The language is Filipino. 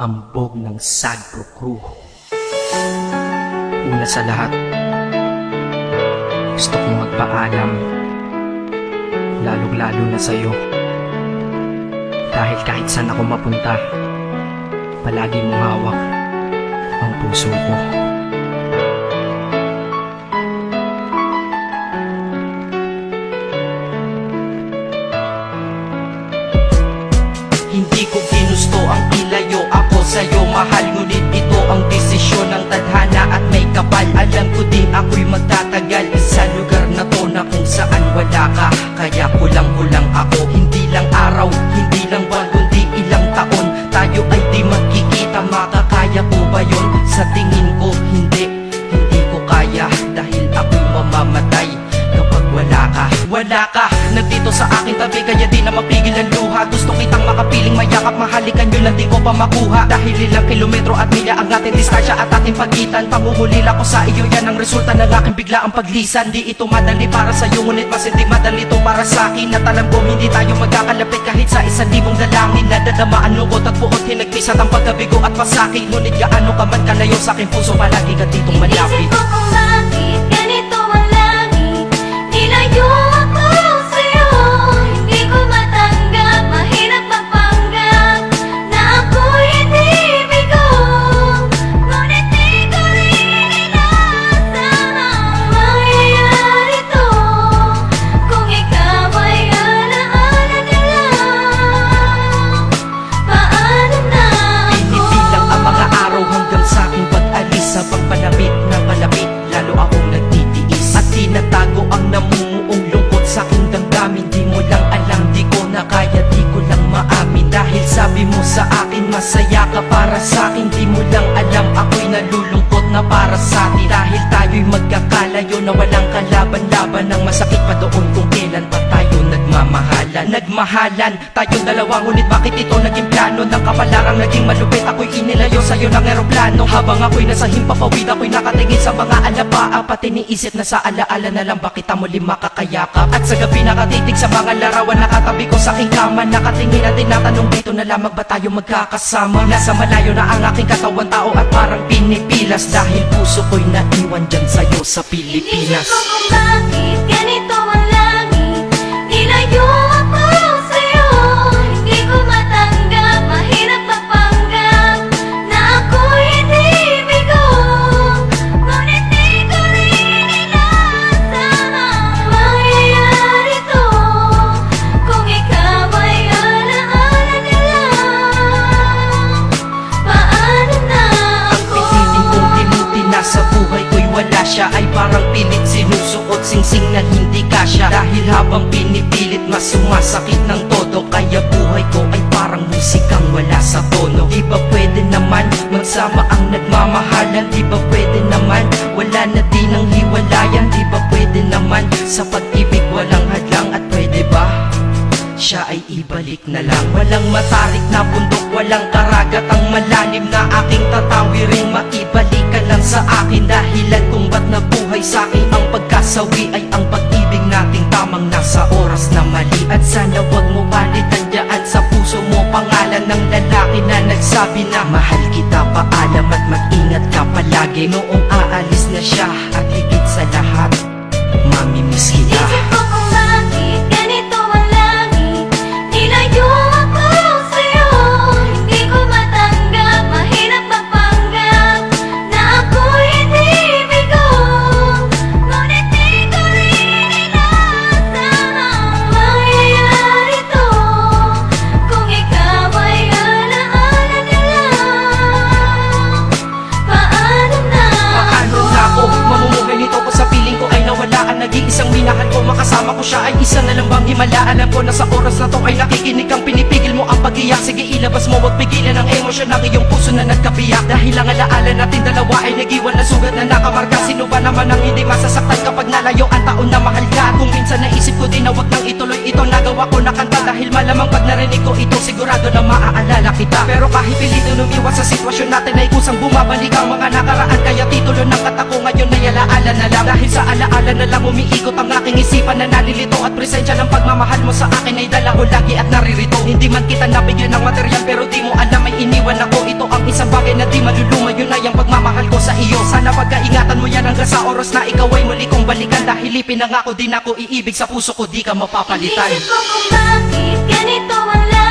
hambog ng Sagpro Crew. Una sa lahat, gusto kong magpaalam, lalong-lalo na sa'yo. Dahil kahit saan ako mapunta, palagi mong hawak ang puso ko. Hindi ko ginusto ang ilayo ako sa'yo, mahal. Ngunit ito ang desisyon ng tadhana at may kapal. Alam ko din ako'y magtatagal sa lugar na to na kung saan wala ka. Kaya kulang-kulang ako, hindi lang araw, hindi lang buwan, kundi ilang taon. Tayo ay di magkikita, makakaya ko ba yun? Sa tingin ko hindi ko kaya. Dahil ako'y mamamatay kapag wala ka. Wala ka, nandito sa aking tabi, kaya di na mapigil ang luha. Gusto kitang makapiling, mayakap, mahalikan yun lang di ko pa makuha. Dahil ilang kilometro at milya ang ating distansya at ating pagitan. Pangungulila ko sa iyo, yan ang resulta ng aking biglaang paglisan. Di ito madali para sa'yo, ngunit mas hindi madali ito para sa'kin. At alam ko hindi tayo magkakalapit kahit sa 1,000 dalangin. Nadadama ang lungkot at buot, hinagpisat ang pagkabigo at pasakit. Ngunit gaano ka man kalayo sa aking puso, palagi ka ditong malapit. Inisip ko kung bakit ganito ang langit, nilayo ako sa'yo. Hindi ko matanggap, mahirap magpanggap na ako'y hindi bigo. Ngunit di ko rin inaasahang mangyayari to. Kung ikaw ay alaala na lang, paano na ako? Pinipilang ang mga araw hanggang sa aking pag-alis. Sa pagpalapit na palapit, lalo akong nagtitiis. At tinatago ang namumuong lungkot sa aking damdamin. Di mo lang alam, di ko na kaya, di ko lang maamin. Dahil sabi mo sa akin, masaya ka para sa akin. Di mo lang alam, ako'y nalulungkot na para sa atin. Dahil tayo'y magkakalayo na walang kalaban-laban. Ang masakit pa doon kung kailan pa tayo nagmamahalan. Nagmahalan tayong dalawa, ngunit bakit ito naging plano? Ng kapalarang naging malupit, ako'y inilayo sa'yo ng eroplano. Habang ako'y nasa himpapawid, ako'y nakatingin sa mga alapaa. Pati niisip na sa alaala na lang bakit muli makakayakap. At sa gabi nakatitig sa mga larawan, nakatabi ko sa aking kama. Nakatingin at tinatanong, dito na lamang ba tayo magkakasama? Nasa malayo na ang aking katawan, tao at parang pinipilas. Dahil puso ko'y naiwan dyan sa'yo sa Pilipinas. Inisip ko kung bakit ganito ang langit, nilayo ako sa'yo. Hindi ko matanggap, mahirap magpanggap na ako'y hindi bigo. Ngunit di ko rin inaasahang mangyayari to. Kung ikaw ay alaala na lang, paano na ako? Piniling kong limutin na sa buhay ko'y wala siya, ay parang pilit sinusuot, singsing na hindi kasya. Dahil habang pinipilit, mas sumasakit ng todo. Kaya buhay ko ay parang musikang wala sa tono. Di ba pwede naman magsama ang nagmamahalan? Di ba pwede naman wala na din ang hiwalayan? Di ba pwede naman sa pag-ibig walang hadlang? At pwede ba siya ay ibalik na lang? Walang matarik na bundok, walang karagat ang malalim na aking tatawirin. Maibalik ka lang sa akin, dahilan kung ba't nabuhay sa akin ang pagkasawi ay ang pag-ibig nating tamang nasa oras na mali. At sana wag mo palitan dyan sa puso mo pangalan ng lalaki na nagsabi na mahal kita, paalam at mag-ingat ka palagi. Noong aalis na siya at higit sa lahat, mamimiss kita. Inisip ko kung bakit ganito ang langit, nilayo ako sa'yo. Hindi ko matanggap, mahirap magpanggap na ako'y hindi bigo. Ngunit di ko rin inaasahang mangyayari to. Kung ikaw ay alaala na lang, paano na Paano na ako mamumuhay nito ko sa piling ko ay nawala ang nag-iisang minahal ko? Makasama ko siya ay isa na lang bang himala? Alam ko na sa oras na to ay nakikinig kang pinipigil mo ang pag-iyak. Sige ilabas mo, wag pigilan ang emosyon ng iyong puso na nagkabiyak. Dahil ang alaala natin dalawa ay nag-iwan na sugat na nakamarka. Sino ba naman ang hindi masasaktan kapag nalayo ang taon na mahal ka? Kung minsan naisip ko din na wag nang ituloy ito, nagawa ko na kanta. Dahil malamang pag narinig ko ito, sigurado na maaalala kita. Pero kahit pilito lumiwas sa sitwasyon natin ay kusang bumabalik ang mga nakaraan. Kaya titulo ng kata ko ngayon ay alaala na lang. Dahil sa alaala na lang umiikot ang aking isipan na nalilito. At presensya ng pagmamahal mo sa akin ay dala ko lagi at naririto. Hindi man kita nabigyan ng material, pero di mo alam ay iniwan ako. Ito ang isang bagay na di maluluma, yun ay ang pagmamahal ko sa iyo. Sana pagkaingatan mo yan hanggang sa oras na ikaw ay muli kong balikan. Dahil ipinangako din ako iibig sa puso ko, di ka mapapalitan. Iisip ko kung bakit ganito ang lahat.